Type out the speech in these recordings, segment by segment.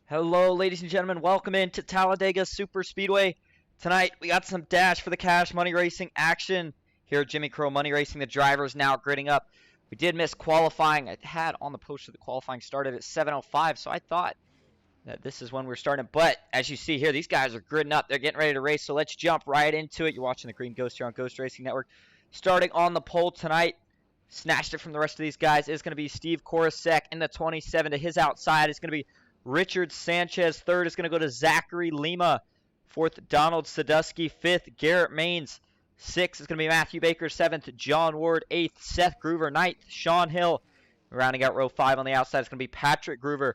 Hello, ladies and gentlemen. Welcome into Talladega Superspeedway. Tonight, we got some Dash for the Cash money racing action here at Jimmy Crow Money Racing. The drivers now gridding up. We did miss qualifying. I had on the poster the qualifying started at 7:05, so I thought that this is when we're starting. But as you see here, these guys are gridding up. They're getting ready to race, so let's jump right into it. You're watching the Green Ghost here on Ghost Racing Network. Starting on the pole tonight, snatched it from the rest of these guys, is going to be Steve Korosek in the 27. To his outside is going to be Richard Sanchez. Third is going to go to Zachary Lima. Fourth, Donald Sadusky. Fifth, Garrett Maines. Sixth is going to be Matthew Baker. Seventh, John Ward. Eighth, Seth Groover. Ninth, Sean Hill. Rounding out row 5 on the outside is going to be Patrick Groover.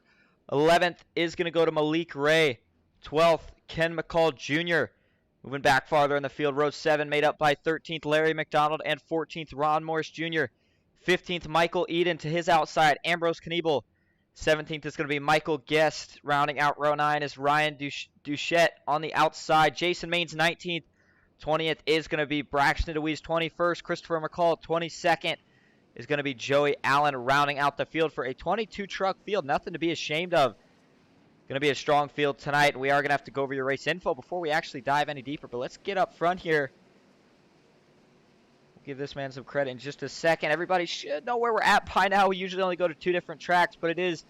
11th is going to go to Malik Ray. 12th, Ken McCall Jr. Moving back farther in the field, row 7 made up by 13th, Larry McDonald, and 14th, Ron Morris Jr. 15th, Michael Eden. To his outside, Ambrose Kniebel. 17th is going to be Michael Guest. Rounding out row 9 is Ryan Duchette on the outside. Jason Maines 19th. 20th is going to be Braxton DeWeese. 21st, Christopher McCall. 22nd is going to be Joey Allen, rounding out the field for a 22-truck field. Nothing to be ashamed of. Going to be a strong field tonight. We are going to have to go over your race info before we actually dive any deeper. But let's get up front here. Give this man some credit in just a second. Everybody should know where we're at by now. We usually only go to 2 different tracks, but it is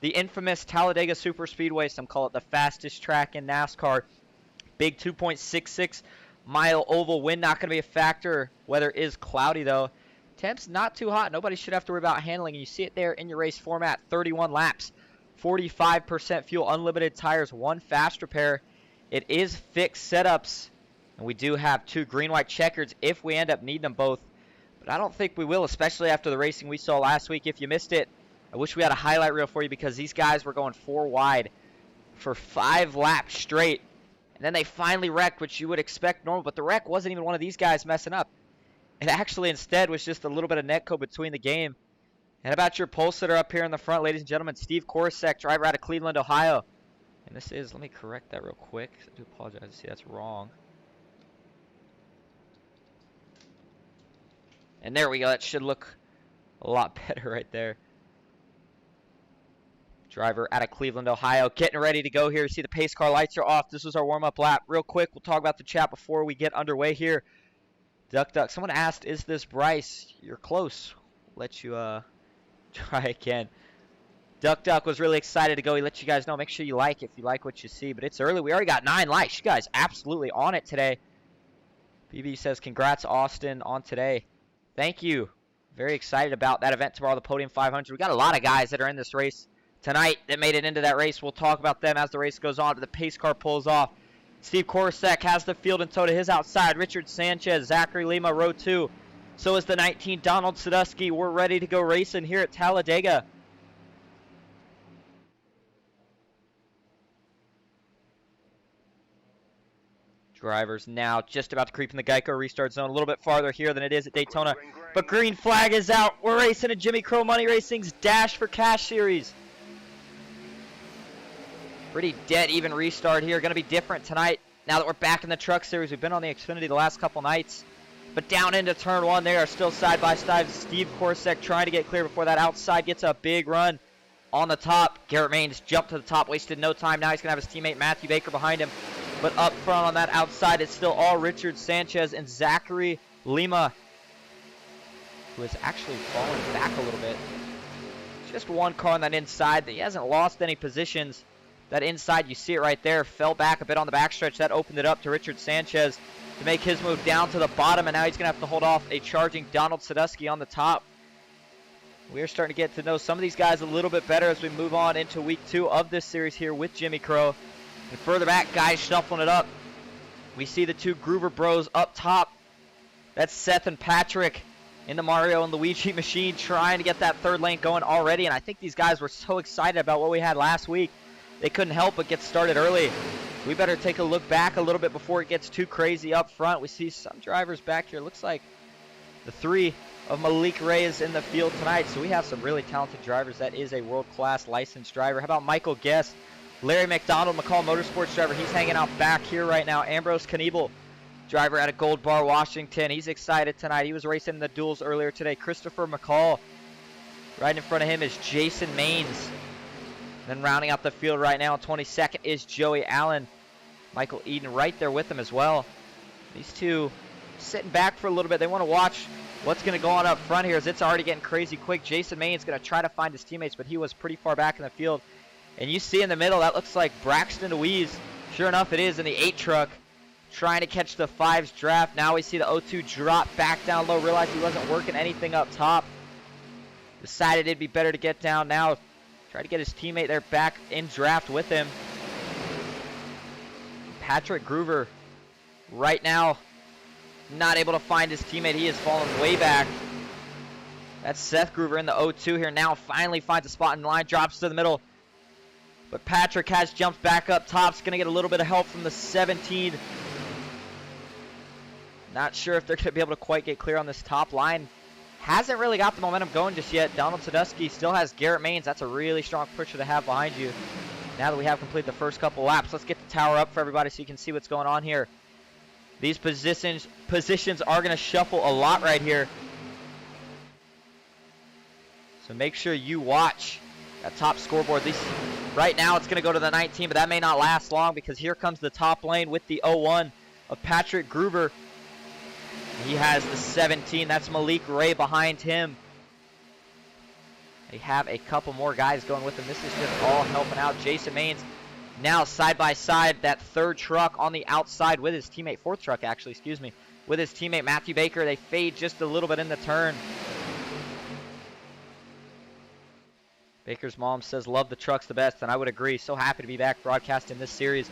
the infamous Talladega Superspeedway. Some call it the fastest track in NASCAR. Big 2.66 mile oval. Wind not going to be a factor. Weather is cloudy though. Temps not too hot. Nobody should have to worry about handling. You see it there in your race format. 31 laps, 45% fuel, unlimited tires, 1 fast repair. It is fixed setups. And we do have 2 green-white checkers if we end up needing them both. But I don't think we will, especially after the racing we saw last week. If you missed it, I wish we had a highlight reel for you because these guys were going 4 wide for 5 laps straight. And then they finally wrecked, which you would expect normal. But the wreck wasn't even one of these guys messing up. It actually instead was just a little bit of netco between the game. And about your pole sitter up here in the front, ladies and gentlemen, Steve Korosek, driver out of Cleveland, Ohio. And this is, let me correct that real quick. I do apologize. See, that's wrong. And there we go. That should look a lot better right there. Driver out of Cleveland, Ohio, getting ready to go here. You see the pace car lights are off. This was our warm-up lap. Real quick, we'll talk about the chat before we get underway here. Duck. Someone asked, is this Bryce? You're close. Let you try again. Duck was really excited to go. He let you guys know. Make sure you like if you like what you see. But it's early. We already got 9 likes. You guys absolutely on it today. BB says, congrats, Austin, on today. Thank you. Very excited about that event tomorrow, the Podium 500. We got a lot of guys that are in this race tonight that made it into that race. We'll talk about them as the race goes on, but the pace car pulls off. Steve Korosek has the field in tow to his outside. Richard Sanchez, Zachary Lima, row 2. So is the 19, Donald Sadusky. We're ready to go racing here at Talladega. Drivers now just about to creep in the Geico restart zone. A little bit farther here than it is at Daytona. But green flag is out. We're racing at Jimmy Crow Money Racing's Dash for Cash Series. Pretty dead even restart here. Going to be different tonight now that we're back in the Truck Series. We've been on the Xfinity the last couple nights. But down into turn 1, they are still side by side. Steve Korosek trying to get clear before that outside gets a big run on the top. Garrett Maines jumped to the top, wasted no time. Now he's going to have his teammate Matthew Baker behind him. But up front on that outside, it's still all Richard Sanchez and Zachary Lima, who has actually fallen back a little bit. Just 1 car on that inside. He hasn't lost any positions. That inside, you see it right there, fell back a bit on the backstretch. That opened it up to Richard Sanchez to make his move down to the bottom, and now he's going to have to hold off a charging Donald Sadusky on the top. We're starting to get to know some of these guys a little bit better as we move on into week 2 of this series here with Jimmy Crow. And further back, guys shuffling it up. We see the 2 Groover bros up top. That's Seth and Patrick in the Mario and Luigi machine trying to get that 3rd lane going already. And I think these guys were so excited about what we had last week. They couldn't help but get started early. We better take a look back a little bit before it gets too crazy up front. We see some drivers back here. Looks like the 3 of Malik Ray is in the field tonight. So we have some really talented drivers. That is a world-class licensed driver. How about Michael Guest? Larry McDonald, McCall Motorsports driver. He's hanging out back here right now. Ambrose Kniebel, driver out of Gold Bar, Washington. He's excited tonight. He was racing in the duels earlier today. Christopher McCall. Right in front of him is Jason Maines. Then rounding out the field right now, 22nd is Joey Allen. Michael Eden right there with him as well. These two sitting back for a little bit. They want to watch what's going to go on up front here as it's already getting crazy quick. Jason Main's going to try to find his teammates, but he was pretty far back in the field. And you see in the middle, that looks like Braxton DeWeese. Sure enough, it is in the 8 truck. Trying to catch the 5's draft. Now we see the 0-2 drop back down low. Realized he wasn't working anything up top. Decided it'd be better to get down now. Try to get his teammate there back in draft with him. Patrick Groover right now not able to find his teammate. He has fallen way back. That's Seth Groover in the 0-2 here. Now finally finds a spot in the line. Drops to the middle. But Patrick has jumped back up top. He's going to get a little bit of help from the 17. Not sure if they're going to be able to quite get clear on this top line. Hasn't really got the momentum going just yet. Donald Sadusky still has Garrett Maines. That's a really strong pusher to have behind you. Now that we have completed the first couple laps, let's get the tower up for everybody so you can see what's going on here. These positions are going to shuffle a lot right here. So make sure you watch that top scoreboard. At least right now it's going to go to the 19, but that may not last long because here comes the top lane with the 0-1 of Patrick Groover. He has the 17. That's Malik Ray behind him. They have a couple more guys going with them. This is just all helping out. Jason Maines now side by side, that 3rd truck on the outside with his teammate, 4th truck actually, excuse me, with his teammate Matthew Baker. They fade just a little bit in the turn. Baker's mom says, love the trucks the best, and I would agree. So happy to be back broadcasting this series.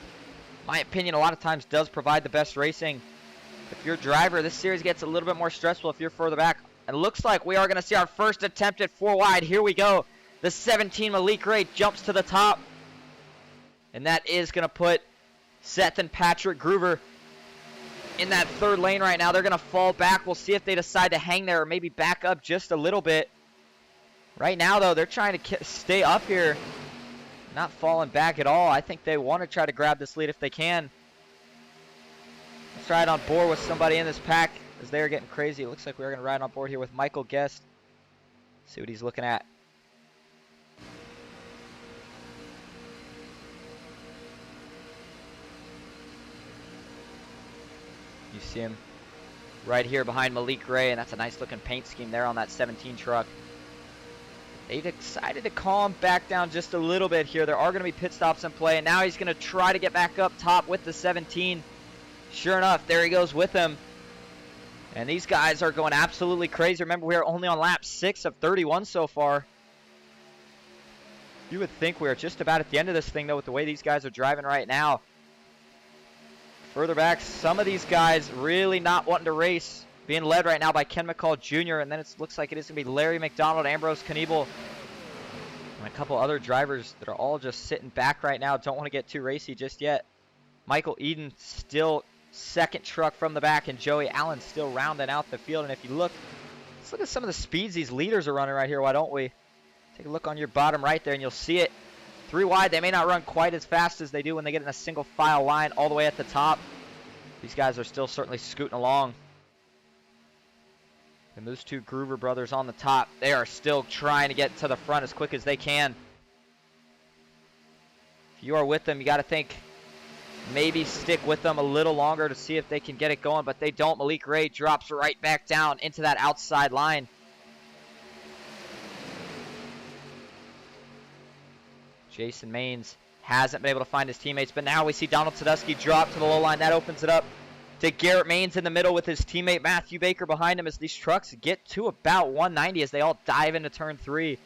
My opinion, a lot of times does provide the best racing. If you're a driver, this series gets a little bit more stressful if you're further back. It looks like we are going to see our first attempt at 4 wide. Here we go. The 17 Malik Ray jumps to the top. And that is going to put Seth and Patrick Groover in that 3rd lane right now. They're going to fall back. We'll see if they decide to hang there or maybe back up just a little bit. Right now, though, they're trying to stay up here. Not falling back at all. I think they want to try to grab this lead if they can. Let's ride on board with somebody in this pack as they're getting crazy. It looks like we're going to ride on board here with Michael Guest. See what he's looking at. You see him right here behind Malik Ray, and that's a nice looking paint scheme there on that 17 truck. They decided to calm back down just a little bit here. There are going to be pit stops in play, and now he's going to try to get back up top with the 17. Sure enough, there he goes with him. And these guys are going absolutely crazy. Remember, we are only on lap 6 of 31 so far. You would think we're just about at the end of this thing, though, with the way these guys are driving right now. Further back, some of these guys really not wanting to race. Being led right now by Ken McCall Jr. And then it looks like it is going to be Larry McDonald, Ambrose Kniebel, and a couple other drivers that are all just sitting back right now. Don't want to get too racy just yet. Michael Eden still 2nd truck from the back, and Joey Allen still rounding out the field. And if you look, let's look at some of the speeds these leaders are running right here. Why don't we? Take a look on your bottom right there, and you'll see it. 3 wide, they may not run quite as fast as they do when they get in a single file line all the way at the top. These guys are still certainly scooting along. And those 2 Groover brothers on the top, they are still trying to get to the front as quick as they can. If you are with them, you got to think maybe stick with them a little longer to see if they can get it going, but they don't. Malik Ray drops right back down into that outside line. Jason Maines hasn't been able to find his teammates, but now we see Donald Sadusky drop to the low line. That opens it up to Garrett Maines in the middle with his teammate Matthew Baker behind him as these trucks get to about 190 as they all dive into turn 3.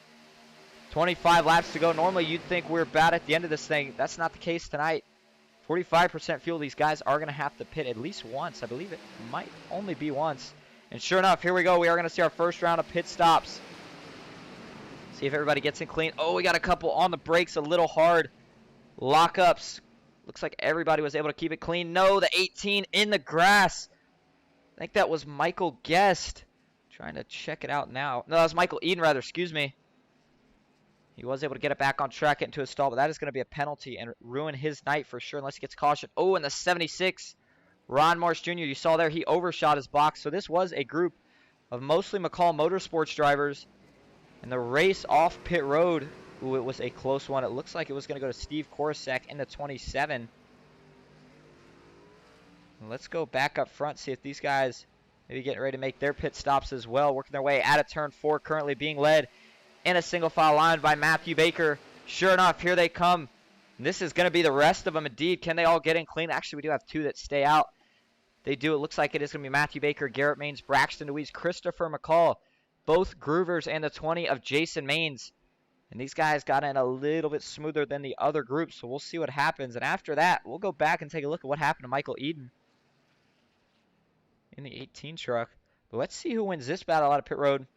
25 laps to go. Normally you'd think we're about at the end of this thing. That's not the case tonight. 45% fuel. These guys are going to have to pit at least once. I believe it might only be once. And sure enough, here we go. We are going to see our first round of pit stops. See if everybody gets in clean. Oh, we got a couple on the brakes a little hard. Lockups. Looks like everybody was able to keep it clean. No, the 18 in the grass. I think that was Michael Guest. Trying to check it out now. No, that was Michael Eden, rather. Excuse me. He was able to get it back on track, get into a stall, but that is going to be a penalty and ruin his night for sure unless he gets cautioned. Oh, and the 76, Ron Morse Jr., you saw there, he overshot his box. So this was a group of mostly McCall Motorsports drivers. And the race off pit road Ooh, it was a close one. It looks like it was going to go to Steve Korosek in the 27. Let's go back up front, see if these guys maybe getting ready to make their pit stops as well. Working their way out of turn 4, currently being led in a single file line by Matthew Baker. Sure enough, here they come. This is going to be the rest of them indeed. Can they all get in clean? Actually, we do have 2 that stay out. They do. It looks like it is going to be Matthew Baker, Garrett Maines, Braxton DeWeese, Christopher McCall. Both groovers and the 20 of Jason Maines. And these guys got in a little bit smoother than the other group, so we'll see what happens. And after that, we'll go back and take a look at what happened to Michael Eden in the 18 truck. But let's see who wins this battle out of pit road.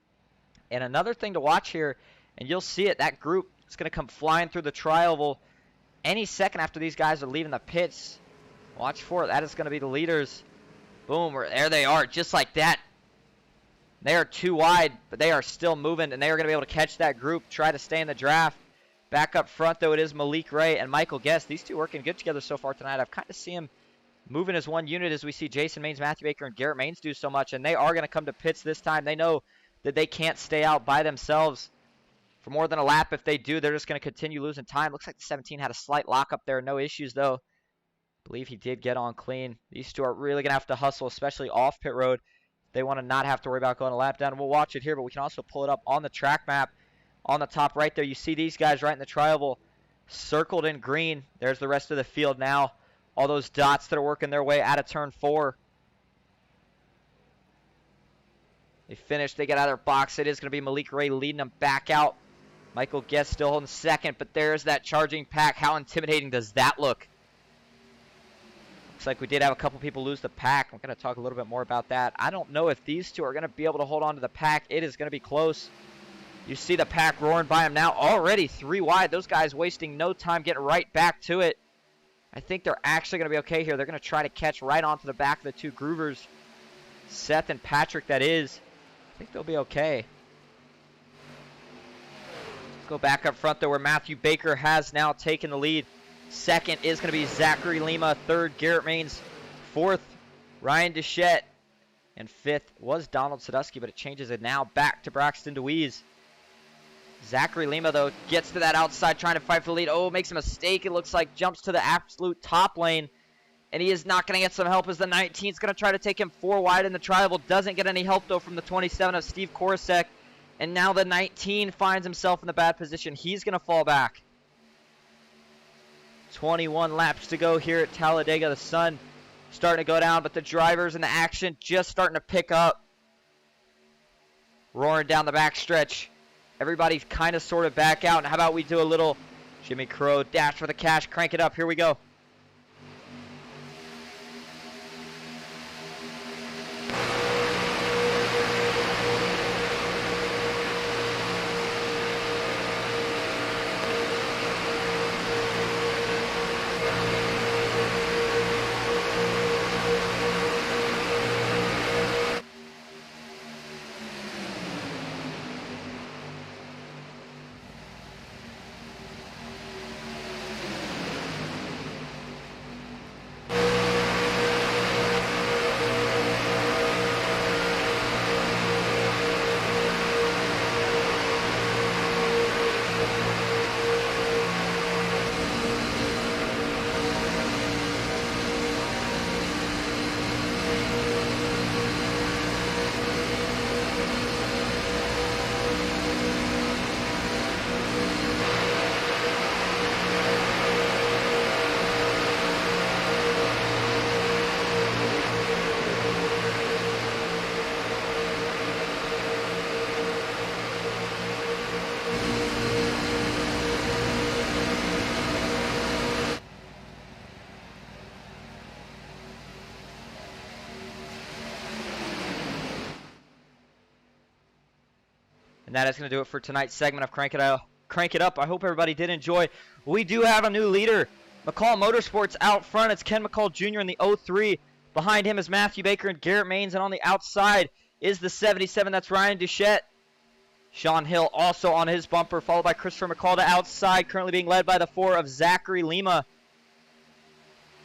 And another thing to watch here, and you'll see it, that group is going to come flying through the tri-oval any second after these guys are leaving the pits. Watch for it. That is going to be the leaders. Boom, there they are, just like that. They are too wide, but they are still moving, and they are going to be able to catch that group, try to stay in the draft. Back up front, though, it is Malik Ray and Michael Guest. These two working good together so far tonight. I've kind of seen them moving as one unit as we see Jason Maines, Matthew Baker, and Garrett Maines do so much, and they are going to come to pits this time. They know that they can't stay out by themselves for more than a lap. If they do, they're just going to continue losing time. Looks like the 17 had a slight lock up there. No issues, though. I believe he did get on clean. These two are really going to have to hustle, especially off pit road. They want to not have to worry about going a lap down. We'll watch it here, but we can also pull it up on the track map. On the top right there, you see these guys right in the tri-oval circled in green. There's the rest of the field now. All those dots that are working their way out of turn 4. They finish. They get out of their box. It is going to be Malik Ray leading them back out. Michael Guest still holding second, but there's that charging pack. How intimidating does that look? Looks like we did have a couple people lose the pack. I'm going to talk a little bit more about that. I don't know if these two are going to be able to hold on to the pack. It is going to be close. You see the pack roaring by them now. Already 3 wide. Those guys wasting no time getting right back to it. I think they're actually going to be okay here. They're going to try to catch right onto the back of the 2 groovers. Seth and Patrick, that is. I think they'll be okay. Let's go back up front, though, where Matthew Baker has now taken the lead. Second is going to be Zachary Lima. Third, Garrett Maines. Fourth, Ryan Deschette. And fifth was Donald Sadusky, but it changes it now back to Braxton DeWeese. Zachary Lima, though, gets to that outside trying to fight for the lead. Oh, makes a mistake. It looks like jumps to the absolute top lane. And he is not going to get some help as the 19 is going to try to take him 4 wide in the tri-oval. Doesn't get any help, though, from the 27 of Steve Korosek. And now the 19 finds himself in the bad position. He's going to fall back. 21 laps to go here at Talladega. The sun starting to go down, but the drivers in the action just starting to pick up. Roaring down the backstretch. Everybody's kind of sort of back out. And how about we do a little Jimmy Crow dash for the cash. Crank it up. Here we go. And that is going to do it for tonight's segment of Crank It Up. I hope everybody did enjoy. We do have a new leader. McCall Motorsports out front. It's Ken McCall Jr. in the 03. Behind him is Matthew Baker and Garrett Maines. And on the outside is the 77. That's Ryan Deschette. Sean Hill also on his bumper, followed by Christopher McCall to outside, currently being led by the 4 of Zachary Lima.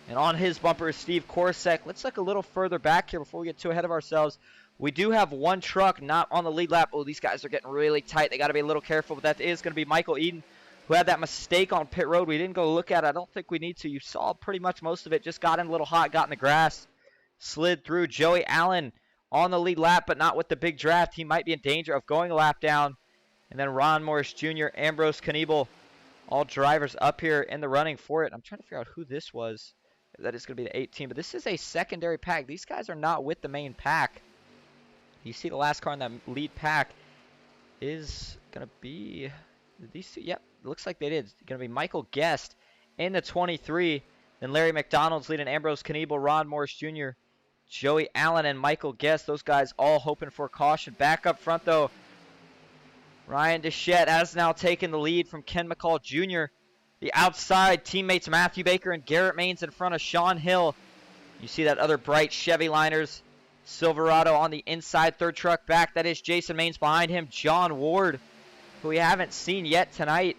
And on his bumper is Steve Korosek. Let's look a little further back here before we get too ahead of ourselves. We do have one truck not on the lead lap. Oh, these guys are getting really tight. They got to be a little careful, but that is going to be Michael Eden, who had that mistake on pit road. We didn't go look at it. I don't think we need to. You saw pretty much most of it. Just got in a little hot, got in the grass, slid through. Joey Allen on the lead lap, but not with the big draft. He might be in danger of going a lap down. And then Ron Morris Jr., Ambrose Kniebel, all drivers up here in the running for it. I'm trying to figure out who this was. That is going to be the 18, but this is a secondary pack. These guys are not with the main pack. You see the last car in that lead pack is going to be these two. Yep, looks like they did. It's going to be Michael Guest in the 23. Then Larry McDonald's leading Ambrose Kniebel, Ron Morris Jr., Joey Allen, and Michael Guest. Those guys all hoping for caution. Back up front, though, Ryan Deschette has now taken the lead from Ken McCall Jr. The outside teammates Matthew Baker and Garrett Maines in front of Sean Hill. You see that other bright Chevy Liners Silverado on the inside, third truck back. That is Jason Maines behind him. John Ward, who we haven't seen yet tonight.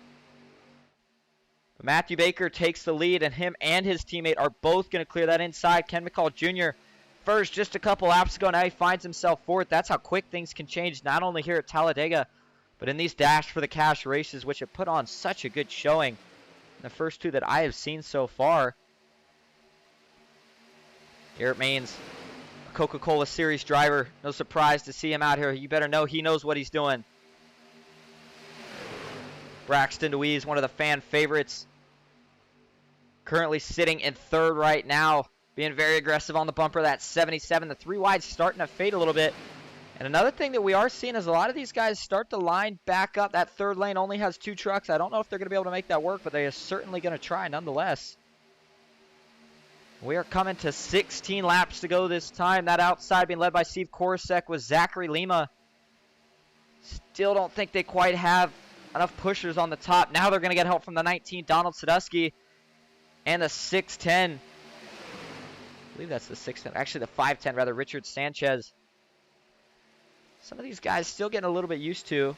But Matthew Baker takes the lead, and him and his teammate are both going to clear that inside. Ken McCall Jr. first just a couple laps ago. Now he finds himself fourth. That's how quick things can change, not only here at Talladega, but in these Dash for the Cash races, which have put on such a good showing. The first two that I have seen so far. Garrett Maines, a Coca-Cola Series driver. No surprise to see him out here. You better know he knows what he's doing. Braxton DeWeese, one of the fan favorites. Currently sitting in third right now. Being very aggressive on the bumper. That 77. The three wide starting to fade a little bit. And another thing that we are seeing is a lot of these guys start to line back up. That third lane only has two trucks. I don't know if they're going to be able to make that work, but they are certainly going to try nonetheless. We are coming to 16 laps to go this time. That outside being led by Steve Korosek with Zachary Lima. Still don't think they quite have enough pushers on the top. Now they're going to get help from the 19, Donald Sadusky, and the 6'10". I believe that's the 6'10". Actually, the 5'10", rather, Richard Sanchez. Some of these guys still getting a little bit used to.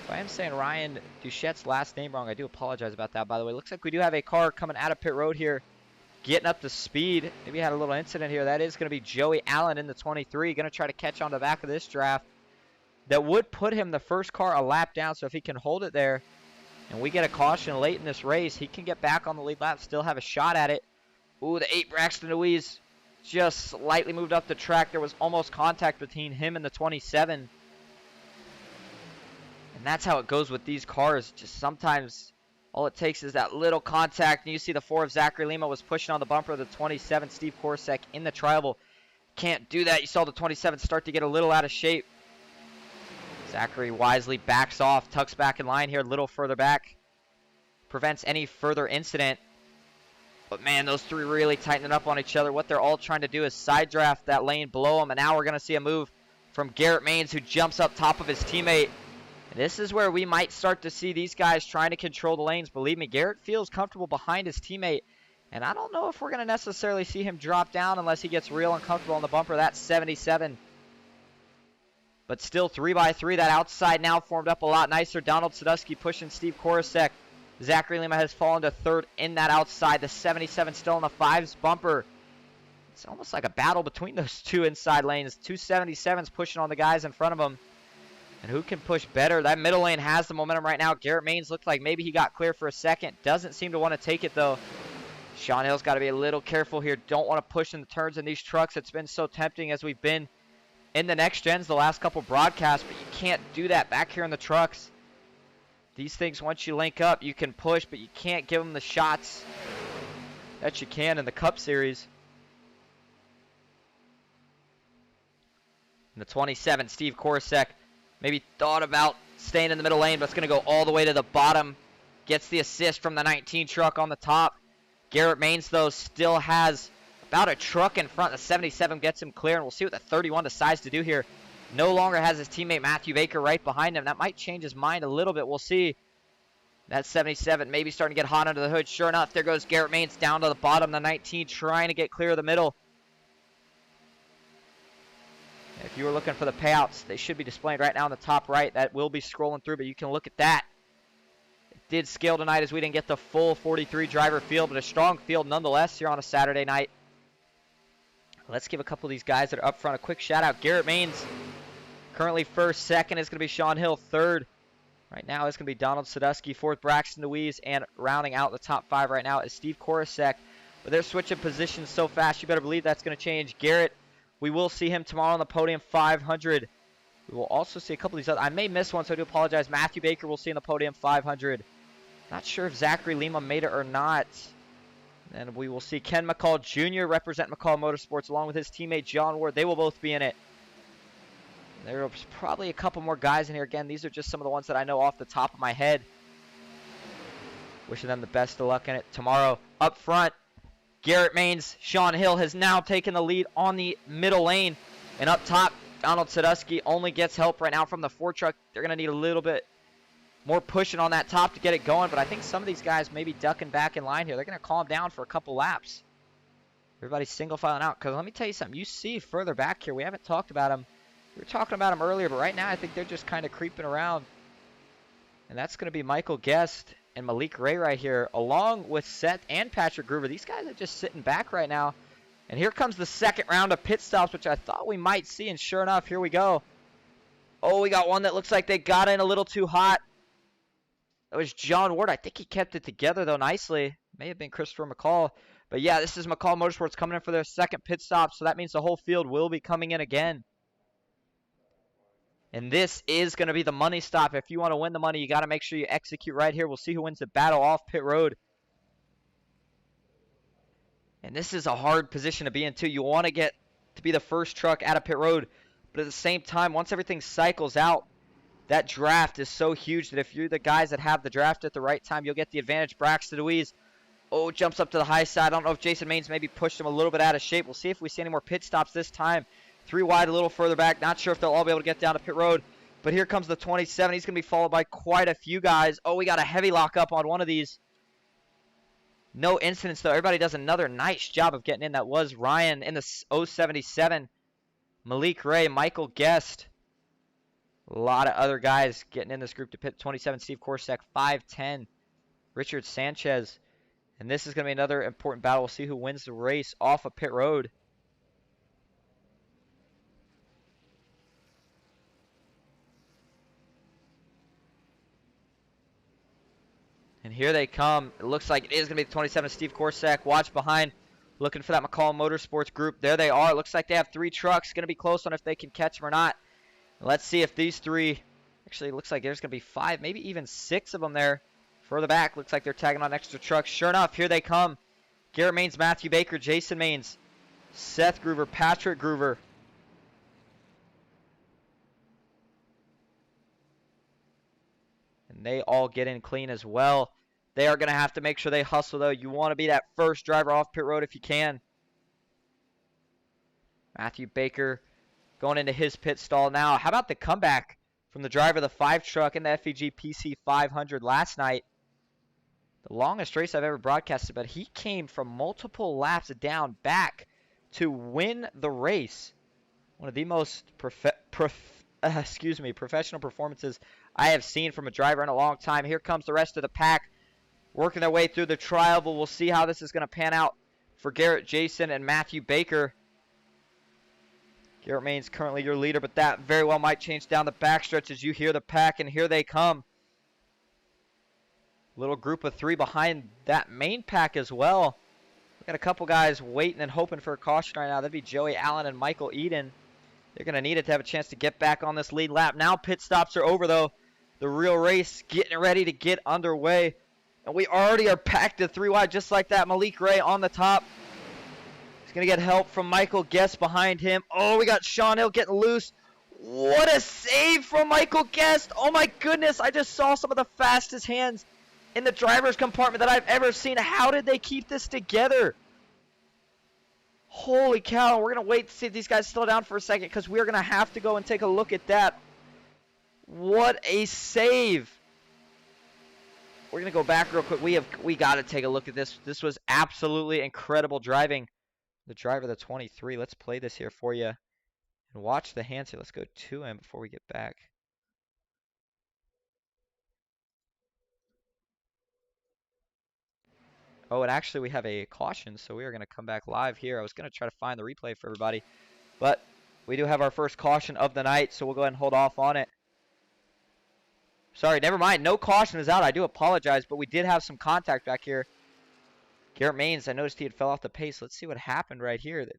If I am saying Ryan Duchette's last name wrong, I do apologize about that, by the way. Looks like we do have a car coming out of pit road here, getting up to speed. Maybe had a little incident here. That is going to be Joey Allen in the 23. Going to try to catch on the back of this draft. That would put him the first car a lap down, so if he can hold it there and we get a caution late in this race, he can get back on the lead lap, still have a shot at it. Ooh, the 8 Braxton Louise just slightly moved up the track. There was almost contact between him and the 27. And that's how it goes with these cars. Just sometimes all it takes is that little contact. And you see the 4 of Zachary Lima was pushing on the bumper of the 27, Steve Korosek, in the tribal. Can't do that. You saw the 27 start to get a little out of shape. Zachary wisely backs off, tucks back in line here a little further back. Prevents any further incident. But, man, those three really tightening up on each other. What they're all trying to do is side draft that lane below them. And now we're going to see a move from Garrett Maines, who jumps up top of his teammate. And this is where we might start to see these guys trying to control the lanes. Believe me, Garrett feels comfortable behind his teammate. And I don't know if we're going to necessarily see him drop down unless he gets real uncomfortable on the bumper. That's 77. But still 3x3. That outside now formed up a lot nicer. Donald Sadusky pushing Steve Korosek. Zachary Lima has fallen to third in that outside. The 77 still in the 5's bumper. It's almost like a battle between those two inside lanes. 277's pushing on the guys in front of them. And who can push better? That middle lane has the momentum right now. Garrett Maines looked like maybe he got clear for a second. Doesn't seem to want to take it, though. Sean Hill's got to be a little careful here. Don't want to push in the turns in these trucks. It's been so tempting as we've been in the next gens the last couple broadcasts, but you can't do that back here in the trucks. These things, once you link up, you can push, but you can't give them the shots that you can in the Cup Series. In the 27, Steve Korosek maybe thought about staying in the middle lane, but it's going to go all the way to the bottom. Gets the assist from the 19 truck on the top. Garrett Maines, though, still has about a truck in front. The 77 gets him clear, and we'll see what the 31 decides to do here. No longer has his teammate Matthew Baker right behind him. That might change his mind a little bit. We'll see. That 77 maybe starting to get hot under the hood. Sure enough, there goes Garrett Maines down to the bottom. The 19 trying to get clear of the middle. If you were looking for the payouts, they should be displayed right now on the top right. That will be scrolling through, but you can look at that. It did scale tonight as we didn't get the full 43 driver field, but a strong field nonetheless here on a Saturday night. Let's give a couple of these guys that are up front a quick shout out. Garrett Maines, currently first. Second is going to be Sean Hill. Third Right now, it's going to be Donald Sadusky, fourth Braxton Deweese, and rounding out the top 5 right now is Steve Korosek. But they're switching positions so fast, you better believe that's going to change. Garrett, we will see him tomorrow on the podium, 500. We will also see a couple of these other. I may miss one, so I do apologize. Matthew Baker we'll see on the podium, 500. Not sure if Zachary Lima made it or not. And we will see Ken McCall Jr. represent McCall Motorsports along with his teammate John Ward. They will both be in it. There's probably a couple more guys in here. Again, these are just some of the ones that I know off the top of my head. Wishing them the best of luck in it tomorrow. Up front, Garrett Maines, Sean Hill has now taken the lead on the middle lane. And up top, Donald Sadusky only gets help right now from the Ford truck. They're going to need a little bit more pushing on that top to get it going. But I think some of these guys may be ducking back in line here. They're going to calm down for a couple laps. Everybody's single filing out. Because let me tell you something. You see further back here, we haven't talked about them. We were talking about them earlier, but right now I think they're just kind of creeping around. And that's going to be Michael Guest and Malik Ray right here, along with Seth and Patrick Gruber. These guys are just sitting back right now. And here comes the second round of pit stops, which I thought we might see, and sure enough, here we go. Oh, we got one that looks like they got in a little too hot. That was John Ward. I think he kept it together, though, nicely. May have been Christopher McCall. But yeah, this is McCall Motorsports coming in for their second pit stop, so that means the whole field will be coming in again. And this is going to be the money stop. If you want to win the money, you got to make sure you execute right here. We'll see who wins the battle off pit road. And this is a hard position to be in, too. You want to get to be the first truck out of pit road. But at the same time, once everything cycles out, that draft is so huge that if you're the guys that have the draft at the right time, you'll get the advantage. Braxton Deweese, oh, jumps up to the high side. I don't know if Jason Maines maybe pushed him a little bit out of shape. We'll see if we see any more pit stops this time. 3 wide, a little further back. Not sure if they'll all be able to get down to pit road. But here comes the 27. He's going to be followed by quite a few guys. Oh, we got a heavy lockup on one of these. No incidents, though. Everybody does another nice job of getting in. That was Ryan in the 077. Malik Ray, Michael Guest. A lot of other guys getting in this group to pit. 27, Steve Korosek. 5'10", Richard Sanchez. And this is going to be another important battle. We'll see who wins the race off of pit road. And here they come. It looks like it is going to be the 27, Steve Korosek. Watch behind, looking for that McCall Motorsports group. There they are. It looks like they have 3 trucks. Going to be close on if they can catch them or not. Let's see if these 3, actually it looks like there's going to be 5, maybe even 6 of them there. Further back, looks like they're tagging on extra trucks. Sure enough, here they come. Garrett Maines, Matthew Baker, Jason Maines, Seth Gruber, Patrick Gruber. And they all get in clean as well. They are going to have to make sure they hustle, though. You want to be that first driver off pit road if you can. Matthew Baker going into his pit stall now. How about the comeback from the driver of the 5 truck in the FEG PC 500 last night? The longest race I've ever broadcasted, but he came from multiple laps down back to win the race. One of the most professional performances I have seen from a driver in a long time. Here comes the rest of the pack working their way through the trial, but we'll see how this is going to pan out for Garrett, Jason, and Matthew Baker. Garrett Maines currently your leader, but that very well might change down the backstretch as you hear the pack, and here they come. Little group of 3 behind that main pack as well. We've got a couple guys waiting and hoping for a caution right now. That'd be Joey Allen and Michael Eden. They're going to need it to have a chance to get back on this lead lap. Now pit stops are over, though. The real race getting ready to get underway. And we already are packed to 3 wide just like that. Malik Ray on the top. He's going to get help from Michael Guest behind him. Oh, we got Sean Hill getting loose. What a save from Michael Guest. Oh, my goodness. I just saw some of the fastest hands in the driver's compartment that I've ever seen. How did they keep this together? Holy cow. We're going to wait to see if these guys slow down for a second because we're going to have to go and take a look at that. What a save. We're going to go back real quick. We got to take a look at this. This was absolutely incredible driving. The driver, the 23. Let's play this here for you. And watch the hands here. Let's go to him before we get back. Oh, and actually we have a caution, so we are going to come back live here. I was going to try to find the replay for everybody, but we do have our first caution of the night, so we'll go ahead and hold off on it. Sorry, never mind. No caution is out. I do apologize, but we did have some contact back here. Garrett Maines, I noticed he had fell off the pace. Let's see what happened right here that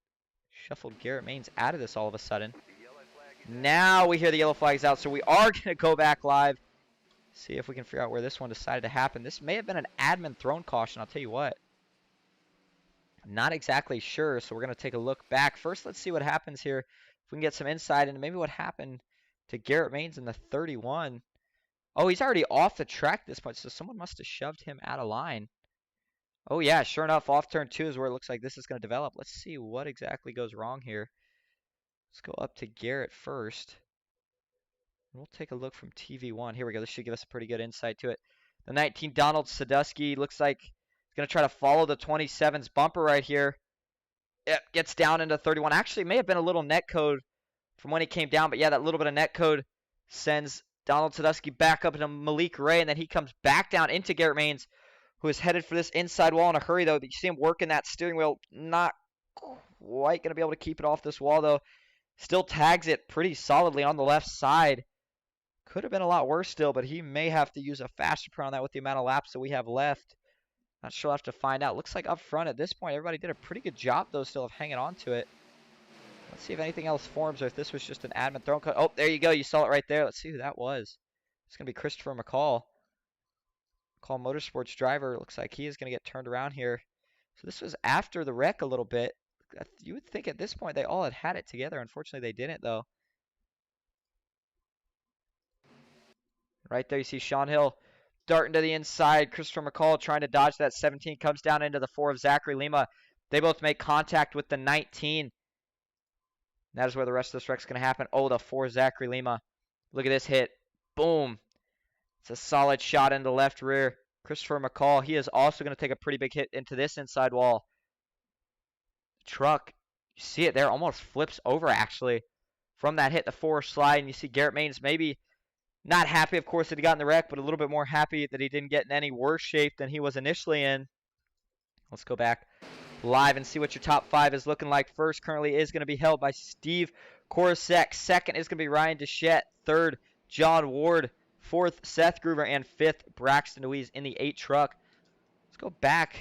shuffled Garrett Maines out of this all of a sudden. Now we hear the yellow flags out, so we are going to go back live. See if we can figure out where this one decided to happen. This may have been an admin thrown caution, I'll tell you what. Not exactly sure, so we're going to take a look back. First, let's see what happens here. If we can get some insight into maybe what happened to Garrett Maines in the 31. Oh, he's already off the track at this point, so someone must have shoved him out of line. Oh, yeah, sure enough, off turn 2 is where it looks like this is going to develop. Let's see what exactly goes wrong here. Let's go up to Garrett first. We'll take a look from TV1. Here we go. This should give us a pretty good insight to it. The 19 Donald Sadusky looks like he's going to try to follow the 27's bumper right here. Yep, gets down into 31. Actually, it may have been a little net code from when he came down, but yeah, that little bit of net code sends Donald Sadusky back up into Malik Ray, and then he comes back down into Garrett Maines, who is headed for this inside wall in a hurry, though. You see him working that steering wheel. Not quite going to be able to keep it off this wall, though. Still tags it pretty solidly on the left side. Could have been a lot worse still, but he may have to use a faster pair on that with the amount of laps that we have left. Not sure. We'll have to find out. Looks like up front at this point, everybody did a pretty good job, though, still of hanging on to it. Let's see if anything else forms or if this was just an admin thrown cut. Oh, there you go. You saw it right there. Let's see who that was. It's going to be Christopher McCall. McCall Motorsports driver. Looks like he is going to get turned around here. So this was after the wreck a little bit. You would think at this point they all had it together. Unfortunately, they didn't, though. Right there, you see Sean Hill darting to the inside. Christopher McCall trying to dodge that 17. Comes down into the 4 of Zachary Lima. They both make contact with the 19. That is where the rest of this wreck's going to happen. Oh, the 4 Zachary Lima. Look at this hit. Boom. It's a solid shot into the left rear. Christopher McCall, he is also going to take a pretty big hit into this inside wall. The truck, you see it there, almost flips over, actually. From that hit, the 4 slide, and you see Garrett Maines maybe not happy, of course, that he got in the wreck, but a little bit more happy that he didn't get in any worse shape than he was initially in. Let's go back live and see what your top 5 is looking like. First currently is going to be held by Steve Korosek. Second is going to be Ryan Deschette. Third, John Ward. Fourth, Seth Groover. And fifth, Braxton Deweese in the 8 truck. Let's go back.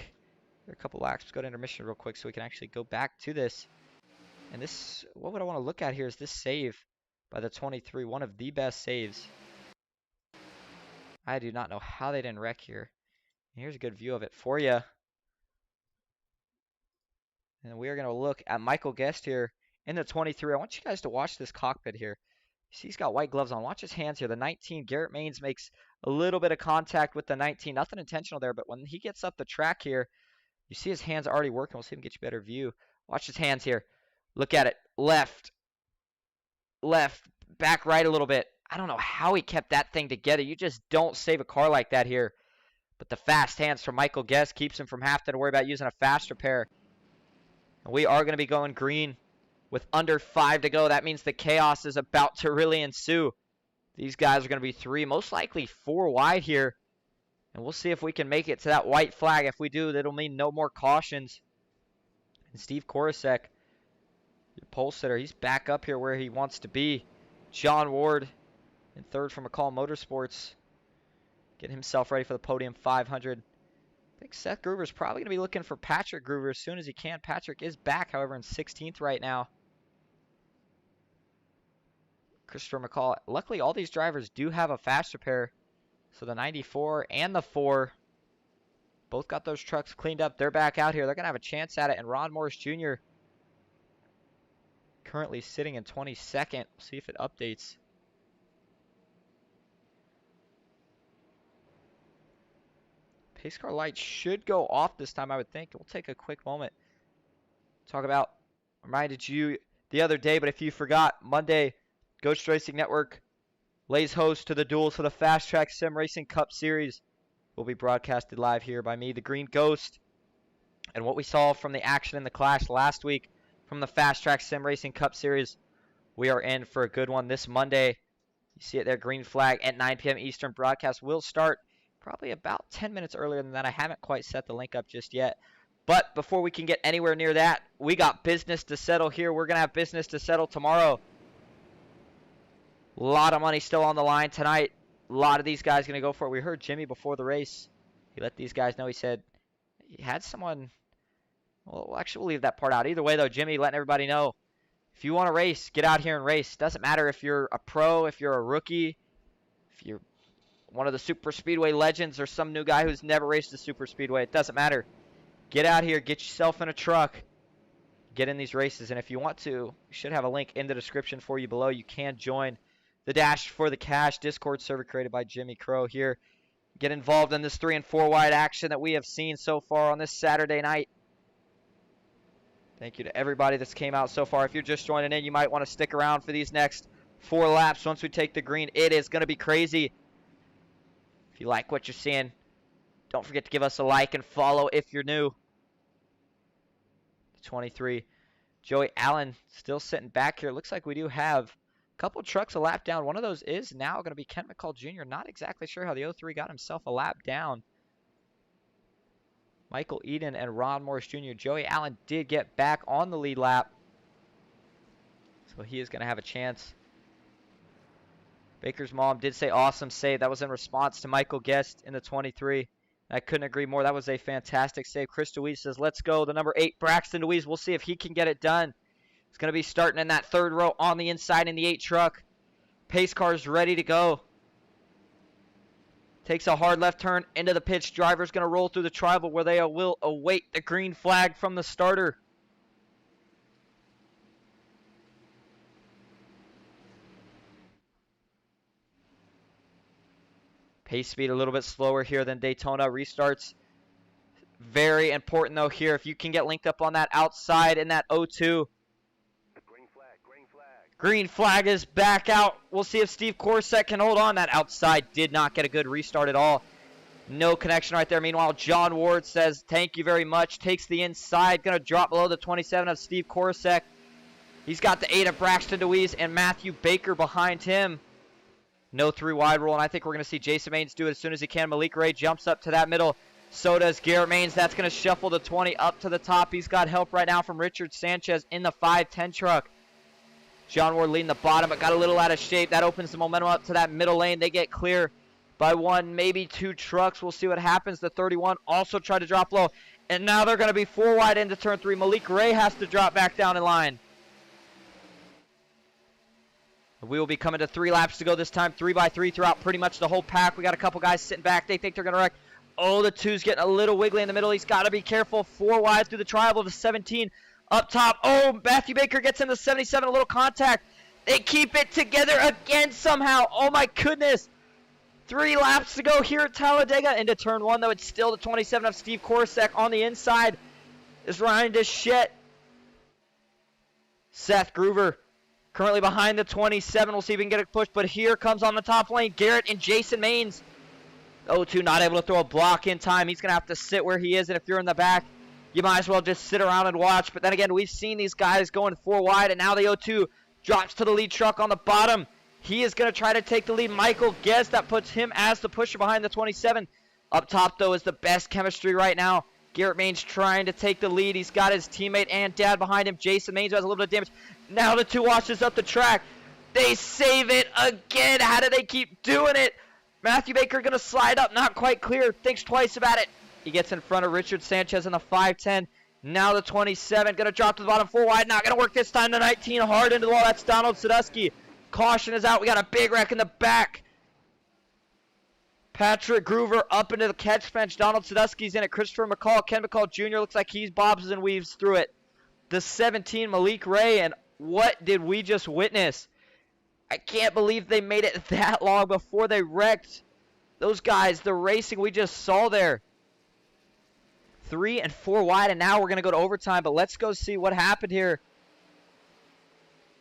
There are a couple laps. Let's go to intermission real quick so we can actually go back to this. And this, what would I want to look at here is this save by the 23. One of the best saves. I do not know how they didn't wreck here. And here's a good view of it for you. And we are going to look at Michael Guest here in the 23. I want you guys to watch this cockpit here. You see he's got white gloves on. Watch his hands here. The 19, Garrett Maines makes a little bit of contact with the 19. Nothing intentional there, but when he gets up the track here, you see his hands already working. We'll see if we can get you a better view. Watch his hands here. Look at it. Left. Left. Back right a little bit. I don't know how he kept that thing together. You just don't save a car like that here. But the fast hands from Michael Guest keeps him from having to worry about using a faster pair. And we are going to be going green with under 5 to go. That means the chaos is about to really ensue. These guys are going to be 3, most likely 4 wide here. And we'll see if we can make it to that white flag. If we do, that'll mean no more cautions. And Steve Korosek, your pole sitter, he's back up here where he wants to be. John Ward in third from McCall Motorsports. Getting himself ready for the podium 500. I think Seth Groover's probably going to be looking for Patrick Groover as soon as he can. Patrick is back, however, in 16th right now. Christopher McCall. Luckily, all these drivers do have a faster pair. So the 94 and the 4 both got those trucks cleaned up. They're back out here. They're going to have a chance at it. And Ron Morris Jr. currently sitting in 22nd. We'll see if it updates. Pace car light should go off this time, I would think. We'll take a quick moment. Talk about, reminded you the other day, but if you forgot, Monday, Ghost Racing Network lays host to the duels for the Fast Track Sim Racing Cup Series. Will be broadcasted live here by me, the Green Ghost. And what we saw from the action in the clash last week from the Fast Track Sim Racing Cup Series, we are in for a good one this Monday. You see it there, green flag at 9 p.m. Eastern. Broadcast will start probably about 10 minutes earlier than that. I haven't quite set the link up just yet. But before we can get anywhere near that, we got business to settle here. We're going to have business to settle tomorrow. A lot of money still on the line tonight. A lot of these guys going to go for it. We heard Jimmy before the race. He let these guys know. He said he had someone. Well, actually, we'll leave that part out. Either way, though, Jimmy letting everybody know, if you want to race, get out here and race. Doesn't matter if you're a pro, if you're a rookie, if you're one of the super speedway legends or some new guy who's never raced a super speedway. It doesn't matter. Get out here, get yourself in a truck, get in these races. And if you want to, we should have a link in the description for you below. You can join the Dash for the Cash Discord server created by Jimmy Crow here. Get involved in this 3 and 4 wide action that we have seen so far on this Saturday night. Thank you to everybody that's came out so far. If you're just joining in, you might want to stick around for these next 4 laps. Once we take the green, it is going to be crazy. If you like what you're seeing, don't forget to give us a like and follow if you're new. 23. Joey Allen still sitting back here. Looks like we do have a couple trucks a lap down. One of those is now going to be Kent McCall Jr. Not exactly sure how the 03 got himself a lap down. Michael Eden and Ron Morris Jr. Joey Allen did get back on the lead lap, so he is going to have a chance. Baker's mom did say awesome save. That was in response to Michael Guest in the 23. I couldn't agree more. That was a fantastic save. Chris DeWeese says, let's go. The number 8, Braxton DeWeese. We'll see if he can get it done. It's going to be starting in that 3rd row on the inside in the 8 truck. Pace car's ready to go. Takes a hard left turn into the pitch. Driver's going to roll through the tribal where they will await the green flag from the starter. Pace speed a little bit slower here than Daytona. Restarts very important though here. If you can get linked up on that outside in that 0-2. Green flag, green flag. Green flag is back out. We'll see if Steve Corset can hold on. That outside did not get a good restart at all. No connection right there. Meanwhile, John Ward says, thank you very much. Takes the inside. Going to drop below the 27 of Steve Corset. He's got the 8 of Braxton DeWeese and Matthew Baker behind him. No 3 wide rule, and I think we're going to see Jason Maines do it as soon as he can. Malik Ray jumps up to that middle. So does Garrett Maines. That's going to shuffle the 20 up to the top. He's got help right now from Richard Sanchez in the 510 truck. John Ward leading the bottom, but got a little out of shape. That opens the momentum up to that middle lane. They get clear by 1, maybe 2 trucks. We'll see what happens. The 31 also tried to drop low, and now they're going to be 4 wide into turn 3. Malik Ray has to drop back down in line. We will be coming to 3 laps to go this time, 3x3 throughout pretty much the whole pack. We got a couple guys sitting back. They think they're going to wreck. Oh, the 2's getting a little wiggly in the middle. He's got to be careful. 4 wide through the tribal to 17 up top. Oh, Matthew Baker gets into 77, a little contact. They keep it together again somehow. Oh, my goodness. 3 laps to go here at Talladega. Into turn 1, though. It's still the 27 of Steve Korsak. On the inside is Ryan Deschette. Seth Groover currently behind the 27. We'll see if we can get a push. But here comes on the top lane Garrett and Jason Maines. 0-2 not able to throw a block in time. He's going to have to sit where he is. And if you're in the back, you might as well just sit around and watch. But then again, we've seen these guys going 4 wide. And now the 0-2 drops to the lead truck on the bottom. He is going to try to take the lead. Michael Guest, that puts him as the pusher behind the 27. Up top, though, is the best chemistry right now. Garrett Maines trying to take the lead. He's got his teammate and dad behind him. Jason Maines has a little bit of damage. Now the 2 washes up the track. They save it again. How do they keep doing it? Matthew Baker going to slide up. Not quite clear. Thinks twice about it. He gets in front of Richard Sanchez in the 510. Now the 27. Going to drop to the bottom 4 wide. Not going to work this time. The 19 hard into the wall. That's Donald Sadusky. Caution is out. We got a big wreck in the back. Patrick Groover up into the catch bench. Donald Sadusky's in it. Christopher McCall. Ken McCall Jr. looks like he's bobs and weaves through it. The 17, Malik Ray. And what did we just witness? I can't believe they made it that long before they wrecked. Those guys, the racing we just saw there. 3 and 4 wide, and now we're going to go to overtime. But let's go see what happened here.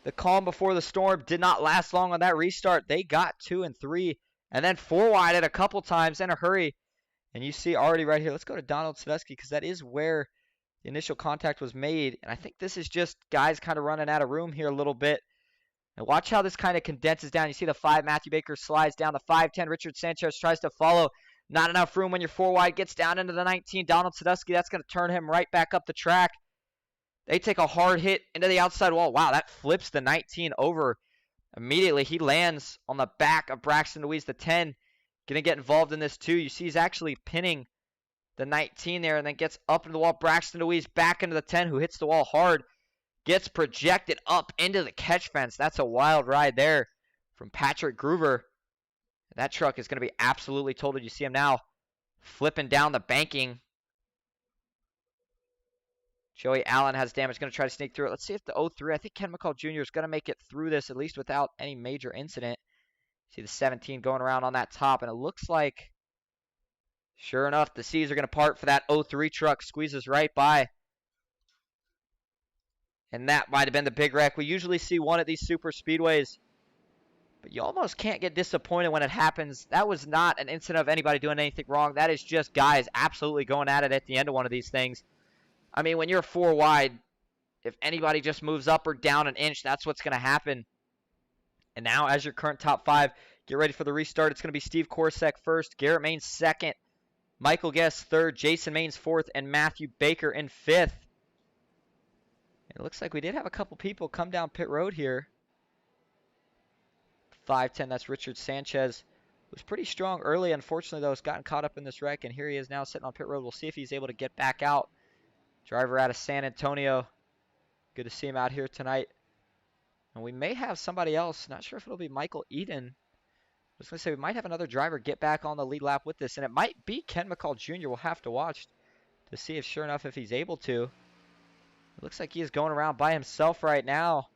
The calm before the storm did not last long on that restart. They got 2 and 3, and then 4 wide at a couple times in a hurry. And you see already right here, let's go to Donald Sadusky because that is where the initial contact was made. And I think this is just guys kind of running out of room here a little bit. And watch how this kind of condenses down. You see the 5, Matthew Baker slides down. The 5-10, Richard Sanchez tries to follow. Not enough room when you're 4 wide. Gets down into the 19, Donald Sadusky. That's going to turn him right back up the track. They take a hard hit into the outside wall. Wow, that flips the 19 over. Immediately, he lands on the back of Braxton Louise, the 10. Going to get involved in this too. You see he's actually pinning the 19 there and then gets up into the wall. Braxton Louise back into the 10, who hits the wall hard. Gets projected up into the catch fence. That's a wild ride there from Patrick Groover. That truck is going to be absolutely totaled. You see him now flipping down the banking. Joey Allen has damage. Going to try to sneak through it. Let's see if the 03, I think Ken McCall Jr. is going to make it through this, at least without any major incident. See the 17 going around on that top, and it looks like, sure enough, the C's are going to part for that 03 truck. Squeezes right by. And that might have been the big wreck. We usually see one at these super speedways, but you almost can't get disappointed when it happens. That was not an incident of anybody doing anything wrong. That is just guys absolutely going at it at the end of one of these things. I mean, when you're 4 wide, if anybody just moves up or down an inch, that's what's going to happen. And now, as your current top 5, get ready for the restart. It's going to be Steve Korsek first, Garrett Maines second, Michael Guest third, Jason Maines fourth, and Matthew Baker in fifth. It looks like we did have a couple people come down pit road here. 5'10", that's Richard Sanchez. Was pretty strong early. Unfortunately, though, has gotten caught up in this wreck, and here he is now sitting on pit road. We'll see if he's able to get back out. Driver out of San Antonio. Good to see him out here tonight. And we may have somebody else. Not sure if it'll be Michael Eden. I was going to say we might have another driver get back on the lead lap with this, and it might be Ken McCall Jr. We'll have to watch to see if sure enough if he's able to. It looks like he is going around by himself right now.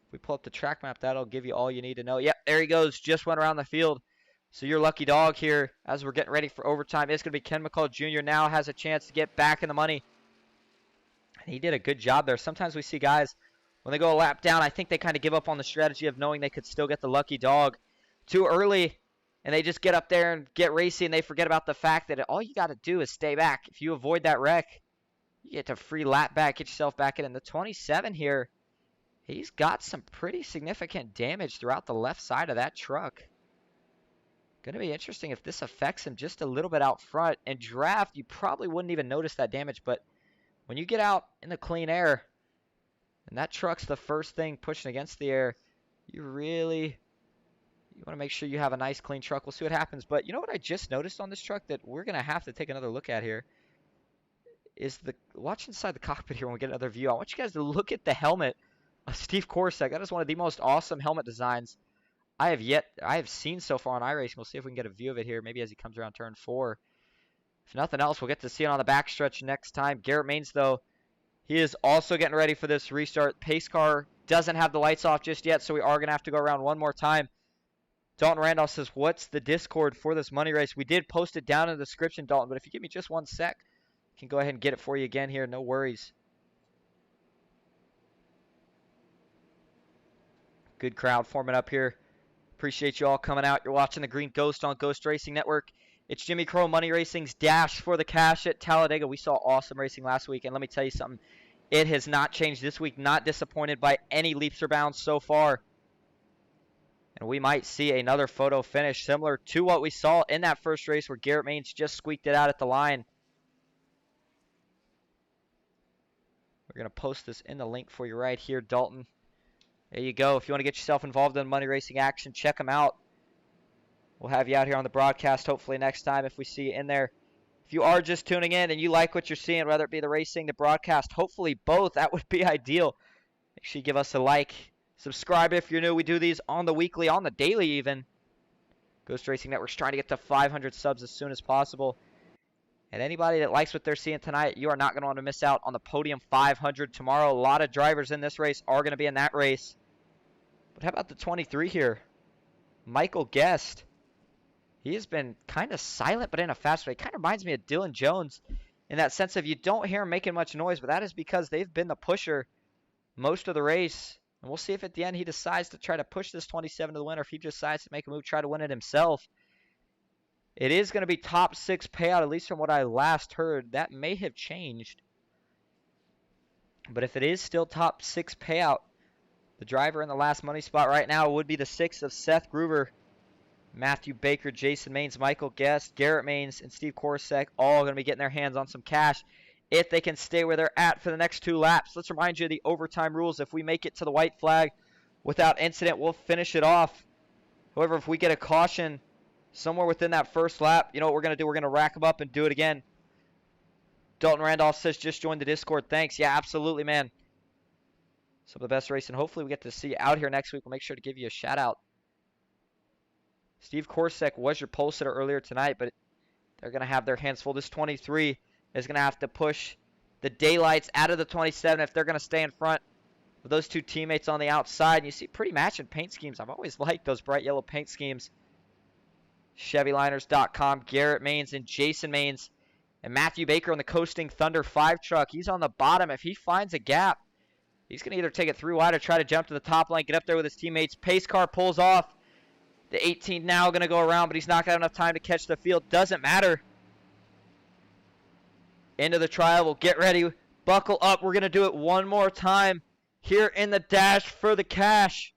If we pull up the track map, that'll give you all you need to know. Yep, there he goes. Just went around the field. So your lucky dog here, as we're getting ready for overtime, is going to be Ken McCall Jr. Now has a chance to get back in the money. And he did a good job there. Sometimes we see guys, when they go a lap down, I think they kind of give up on the strategy of knowing they could still get the lucky dog too early. And they just get up there and get racy, and they forget about the fact that all you got to do is stay back. If you avoid that wreck, you get a free lap back, get yourself back in. And the 27 here, he's got some pretty significant damage throughout the left side of that truck. Going to be interesting if this affects him just a little bit out front. In draft, you probably wouldn't even notice that damage, but when you get out in the clean air, and that truck's the first thing pushing against the air, you want to make sure you have a nice clean truck. We'll see what happens. But you know what I just noticed on this truck that we're going to have to take another look at here? Is watch inside the cockpit here when we get another view. I want you guys to look at the helmet of Steve Korsek. That is one of the most awesome helmet designs I have seen so far on iRacing. We'll see if we can get a view of it here, maybe as he comes around turn 4. If nothing else, we'll get to see it on the backstretch next time. Garrett Maines, though, he is also getting ready for this restart. Pace car doesn't have the lights off just yet, so we are going to have to go around one more time. Dalton Randolph says, what's the Discord for this money race? We did post it down in the description, Dalton, but if you give me just 1 sec, I can go ahead and get it for you again here. No worries. Good crowd forming up here. Appreciate you all coming out. You're watching the Green Ghost on Ghost Racing Network. It's Jimmy Crow Money Racing's Dash for the Cash at Talladega. We saw awesome racing last week, and let me tell you something. It has not changed this week. Not disappointed by any leaps or bounds so far. And we might see another photo finish similar to what we saw in that first race where Garrett Maines just squeaked it out at the line. We're going to post this in the link for you right here, Dalton. There you go. If you want to get yourself involved in money racing action, check them out. We'll have you out here on the broadcast hopefully next time if we see you in there. If you are just tuning in and you like what you're seeing, whether it be the racing, the broadcast, hopefully both, that would be ideal. Make sure you give us a like. Subscribe if you're new. We do these on the weekly, on the daily even. Ghost Racing Network's trying to get to 500 subs as soon as possible. And anybody that likes what they're seeing tonight, you are not going to want to miss out on the Podium 500 tomorrow. A lot of drivers in this race are going to be in that race. But how about the 23 here? Michael Guest. He has been kind of silent, but in a fast way. Kind of reminds me of Dylan Jones in that sense of you don't hear him making much noise, but that is because they've been the pusher most of the race. And we'll see if at the end he decides to try to push this 27 to the win, or if he decides to make a move, try to win it himself. It is going to be top 6 payout, at least from what I last heard. That may have changed. But if it is still top 6 payout, the driver in the last money spot right now would be the 6 of Seth Groover, Matthew Baker, Jason Maines, Michael Guest, Garrett Maines, and Steve Korsek, all going to be getting their hands on some cash if they can stay where they're at for the next 2 laps. Let's remind you of the overtime rules. If we make it to the white flag, without incident, we'll finish it off. However, if we get a caution somewhere within that first lap, you know what we're going to do? We're going to rack them up and do it again. Dalton Randolph says, just joined the Discord. Thanks. Yeah, absolutely, man. Some of the best racing. Hopefully we get to see you out here next week. We'll make sure to give you a shout out. Steve Korsek was your pole sitter earlier tonight, but they're going to have their hands full. This 23 is going to have to push the daylights out of the 27 if they're going to stay in front with those two teammates on the outside. And you see pretty matching paint schemes. I've always liked those bright yellow paint schemes. ChevyLiners.com, Garrett Maines and Jason Maines. And Matthew Baker on the Coasting Thunder 5 truck. He's on the bottom. If he finds a gap, he's going to either take it 3 wide or try to jump to the top line, get up there with his teammates. Pace car pulls off. The 18 now going to go around, but he's not going to have enough time to catch the field. Doesn't matter. Into the trial. We'll get ready. Buckle up. We're going to do it one more time here in the dash for the cash.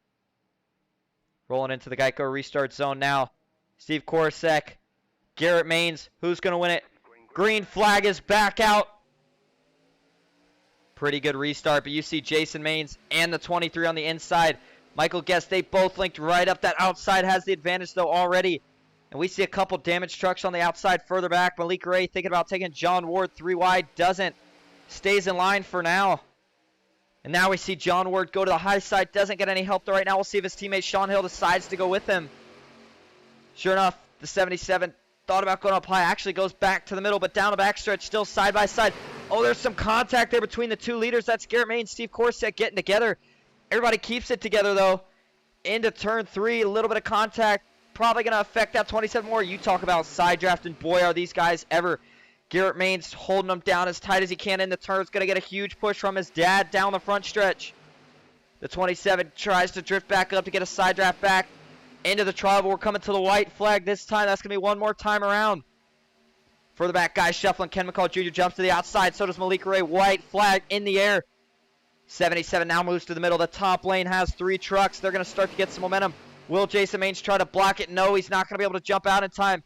Rolling into the Geico restart zone now. Steve Korsek. Garrett Maines. Who's going to win it? Green flag is back out. Pretty good restart, but you see Jason Maines and the 23 on the inside. Michael Guest, they both linked right up. That outside has the advantage, though, already. And we see a couple damaged trucks on the outside further back. Malik Ray thinking about taking John Ward 3 wide. Doesn't. Stays in line for now. And now we see John Ward go to the high side. Doesn't get any help there right now. We'll see if his teammate Sean Hill decides to go with him. Sure enough, the 77 thought about going up high. Actually goes back to the middle, but down the backstretch, still side by side. Oh, there's some contact there between the two leaders. That's Garrett Maines, Steve Korsek getting together. Everybody keeps it together, though. Into turn 3, a little bit of contact. Probably going to affect that 27 more. You talk about side drafting. Boy, are these guys ever. Garrett Maines holding them down as tight as he can in the turn. Is going to get a huge push from his dad down the front stretch. The 27 tries to drift back up to get a side draft back. Into the trial, but we're coming to the white flag this time. That's going to be one more time around. Further back, guys shuffling. Ken McCall Jr. jumps to the outside. So does Malik Ray. White flag in the air. 77 now moves to the middle. The top lane has 3 trucks. They're going to start to get some momentum. Will Jason Maines try to block it? No, he's not going to be able to jump out in time.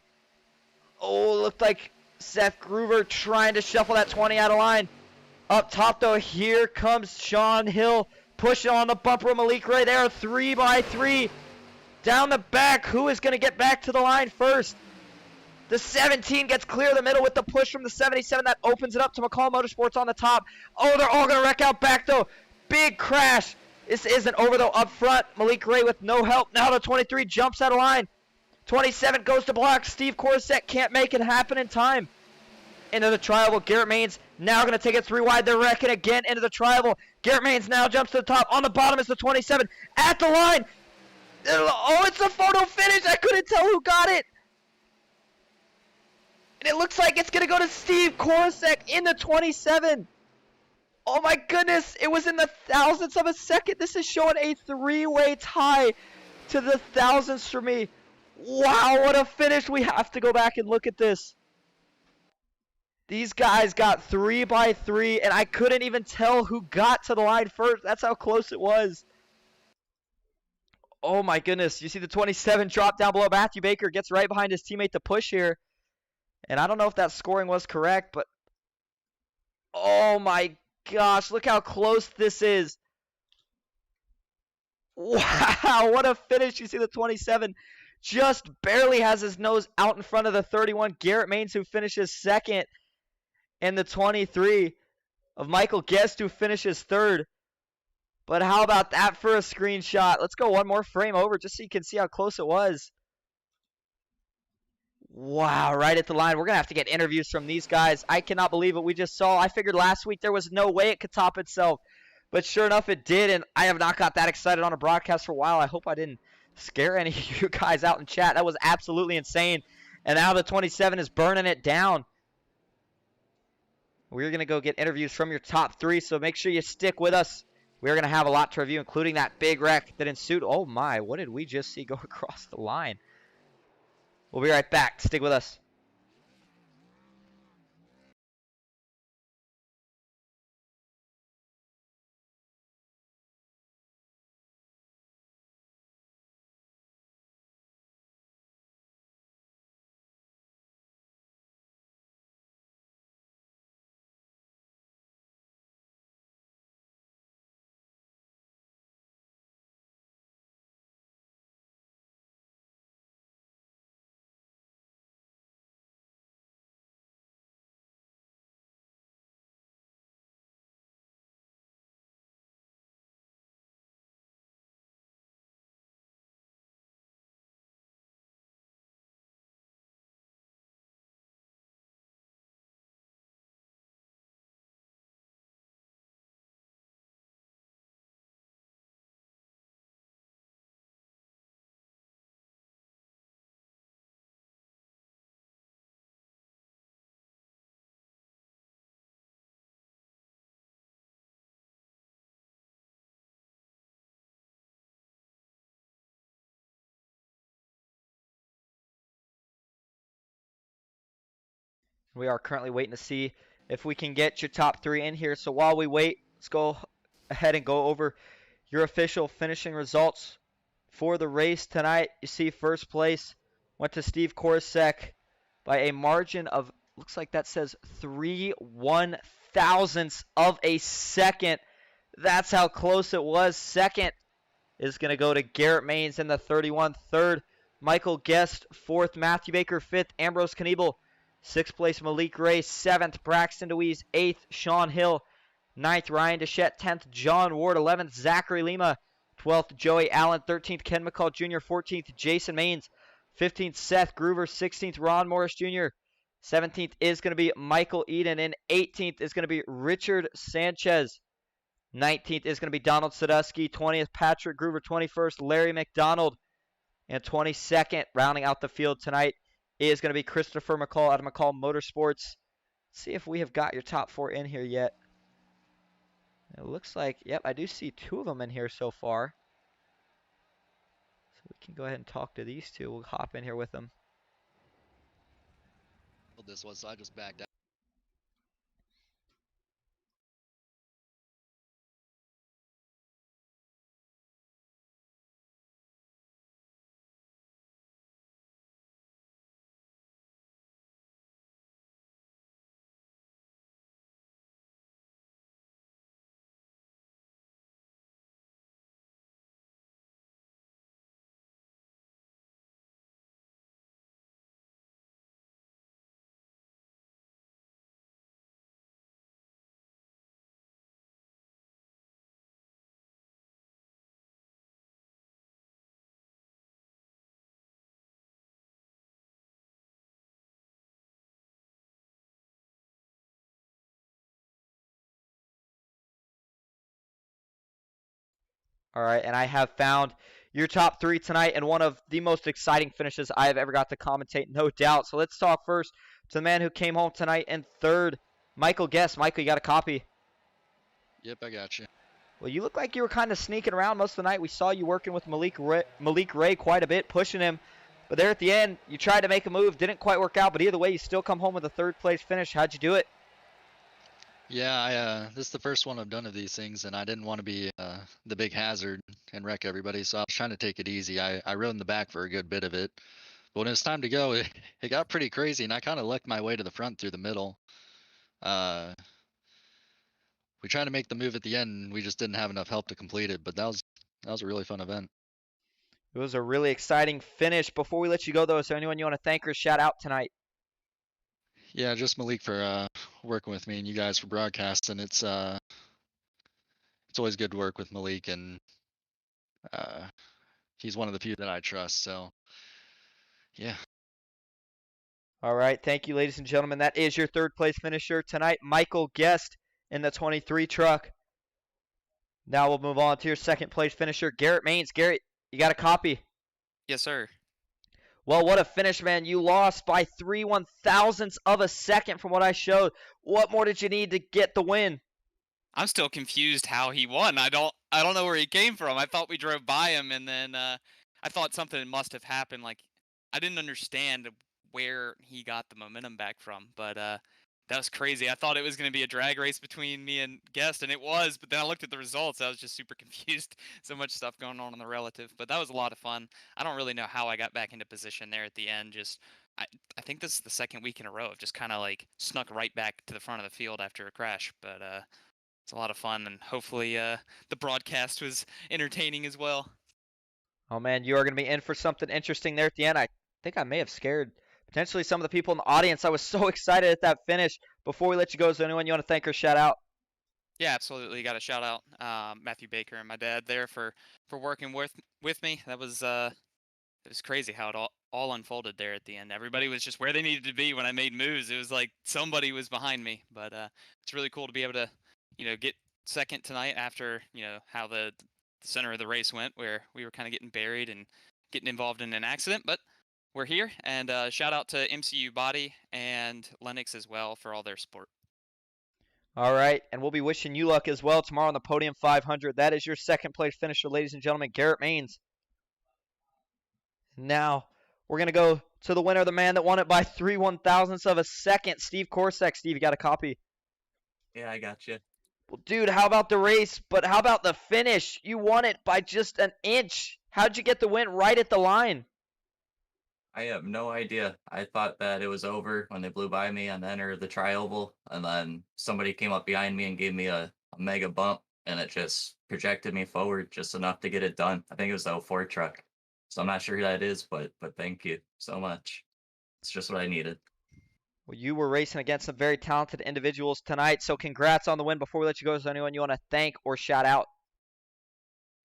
Oh, looked like Seth Groover trying to shuffle that 20 out of line. Up top, though, here comes Sean Hill. Pushing on the bumper of Malik Ray. They are 3 by 3. Down the back. Who is going to get back to the line first? The 17 gets clear of the middle with the push from the 77. That opens it up to McCall Motorsports on the top. Oh, they're all going to wreck out back, though. Big crash. This isn't over, though, up front. Malik Ray with no help. Now the 23 jumps out of line. 27 goes to block. Steve Korsek can't make it happen in time. Into the trial. Garrett Maines now going to take it 3 wide. They're wrecking again into the trial. Garrett Maines now jumps to the top. On the bottom is the 27. At the line. Oh, it's a photo finish. I couldn't tell who got it. And it looks like it's going to go to Steve Korsek in the 27. Oh my goodness. It was in the thousandths of a second. This is showing a 3-way tie to the thousandths for me. Wow, what a finish. We have to go back and look at this. These guys got 3 by 3, and I couldn't even tell who got to the line first. That's how close it was. Oh my goodness. You see the 27 drop down below. Matthew Baker gets right behind his teammate to push here. And I don't know if that scoring was correct, but oh my gosh, look how close this is. Wow, what a finish. You see the 27 just barely has his nose out in front of the 31. Garrett Maines, who finishes second, and the 23 of Michael Guest, who finishes third. But how about that for a screenshot? Let's go one more frame over just so you can see how close it was. Wow, right at the line. We're going to have to get interviews from these guys. I cannot believe what we just saw. I figured last week there was no way it could top itself. But sure enough, it did, and I have not got that excited on a broadcast for a while. I hope I didn't scare any of you guys out in chat. That was absolutely insane. And now the 27 is burning it down. We're going to go get interviews from your top 3, so make sure you stick with us. We're going to have a lot to review, including that big wreck that ensued. Oh my, what did we just see go across the line? We'll be right back. Stick with us. We are currently waiting to see if we can get your top 3 in here. So while we wait, let's go ahead and go over your official finishing results for the race tonight. You see first place went to Steve Korsek by a margin of, looks like that says 3/1000ths of a second. That's how close it was. Second is going to go to Garrett Maines in the 31. Third, Michael Guest. Fourth, Matthew Baker. Fifth, Ambrose Kniebel. Sixth place, Malik Ray. Seventh, Braxton DeWeese. Eighth, Sean Hill. Ninth, Ryan Deschette. 10th, John Ward. 11th, Zachary Lima. 12th, Joey Allen. 13th, Ken McCall Jr. 14th, Jason Maines. 15th, Seth Groover. 16th, Ron Morris Jr. 17th is going to be Michael Eden. And 18th is going to be Richard Sanchez. 19th is going to be Donald Sadusky. 20th, Patrick Groover. 21st, Larry McDonald. And 22nd, rounding out the field tonight, is going to be Christopher McCall out of McCall Motorsports. Let's see if we have got your top 4 in here yet. It looks like, yep, I do see 2 of them in here so far. So we can go ahead and talk to these 2. We'll hop in here with them. This was, so I just backed out. All right, and I have found your top 3 tonight and one of the most exciting finishes I have ever got to commentate, no doubt. So let's talk first to the man who came home tonight in third, Michael Guest. Michael, you got a copy? Yep, I got you. Well, you look like you were kind of sneaking around most of the night. We saw you working with Malik Ray quite a bit, pushing him. But there at the end, you tried to make a move, didn't quite work out. But either way, you still come home with a third-place finish. How'd you do it? Yeah, this is the first one I've done of these things, and I didn't want to be the big hazard and wreck everybody, so I was trying to take it easy. I rode in the back for a good bit of it. But when it was time to go, it got pretty crazy, and I kind of lucked my way to the front through the middle. We tried to make the move at the end, and we just didn't have enough help to complete it, but that was a really fun event. It was a really exciting finish. Before we let you go, though, is there anyone you want to thank or shout out tonight? Yeah, just Malik for working with me and you guys for broadcasting. It's always good to work with Malik, and he's one of the few that I trust. So, yeah. All right, thank you, ladies and gentlemen. That is your third-place finisher tonight, Michael Guest in the 23 truck. Now we'll move on to your second-place finisher, Garrett Maines. Garrett, you got a copy? Yes, sir. Well, what a finish, man. You lost by 3/1000ths of a second from what I showed. What more did you need to get the win? I'm still confused how he won. I don't know where he came from. I thought we drove by him, and then I thought something must have happened. Like, I didn't understand where he got the momentum back from, but that was crazy. I thought it was going to be a drag race between me and Guest, and it was, but then I looked at the results. I was just super confused. So much stuff going on in the relative, but that was a lot of fun. I don't really know how I got back into position there at the end. I think this is the second week in a row of just kind of like snuck right back to the front of the field after a crash, but it's a lot of fun, and hopefully the broadcast was entertaining as well. Oh, man, you are going to be in for something interesting there at the end. I think I may have scared potentially some of the people in the audience. I was so excited at that finish. Before we let you go, is there anyone you want to thank or shout out? Yeah, absolutely. Got to shout out Matthew Baker and my dad there for working with me. That was it was crazy how it all unfolded there at the end. Everybody was just where they needed to be when I made moves. It was like somebody was behind me, but it's really cool to be able to, get second tonight after, how the center of the race went, where we were kind of getting buried and getting involved in an accident, but we're here. And shout out to MCU Body and Lennox as well for all their support. All right, and we'll be wishing you luck as well tomorrow on the Podium 500. That is your second place finisher, ladies and gentlemen, Garrett Maines. Now, we're going to go to the winner, the man that won it by 3/1000ths of a second, Steve Korsek. Steve, you got a copy? Yeah, I got you. Well, dude, how about the race? But how about the finish? You won it by just an inch. How'd you get the win right at the line? I have no idea. I thought that it was over when they blew by me on the enter of the tri-oval, and then somebody came up behind me and gave me a mega bump, and it just projected me forward just enough to get it done. I think it was the 04 truck. So I'm not sure who that is, but thank you so much. It's just what I needed. Well, you were racing against some very talented individuals tonight, so congrats on the win. Before we let you go, is there anyone you want to thank or shout out?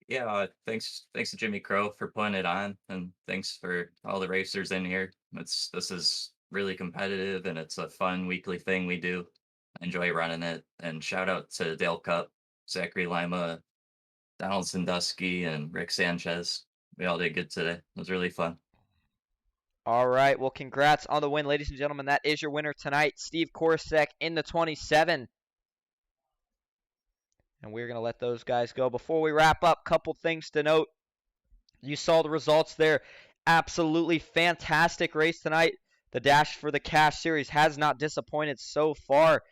Yeah, thanks to Jimmy Crow for putting it on, and thanks for all the racers in here. This is really competitive, and it's a fun weekly thing we do. I enjoy running it, and shout out to Dale Cup, Zachary Lima, Donald Sandusky, and Rick Sanchez. We all did good today. It was really fun. All right. Well, congrats on the win, ladies and gentlemen. That is your winner tonight, Steve Korsek in the 27. And we're going to let those guys go. Before we wrap up, couple things to note. You saw the results there. Absolutely fantastic race tonight. The Dash for the Cash Series has not disappointed so far.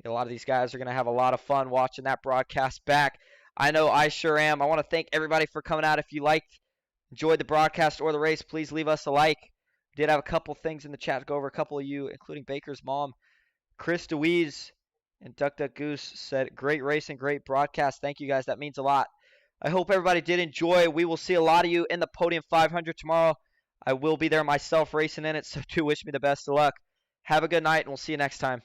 A lot of these guys are going to have a lot of fun watching that broadcast back. I know I sure am. I want to thank everybody for coming out. If you enjoyed the broadcast or the race, please leave us a like. Did have a couple things in the chat to go over. A couple of you, including Baker's mom, Chris DeWeese, and Duck Duck Goose said, great race and great broadcast. Thank you guys. That means a lot. I hope everybody did enjoy. We will see a lot of you in the Podium 500 tomorrow. I will be there myself racing in it, so do wish me the best of luck. Have a good night, and we'll see you next time.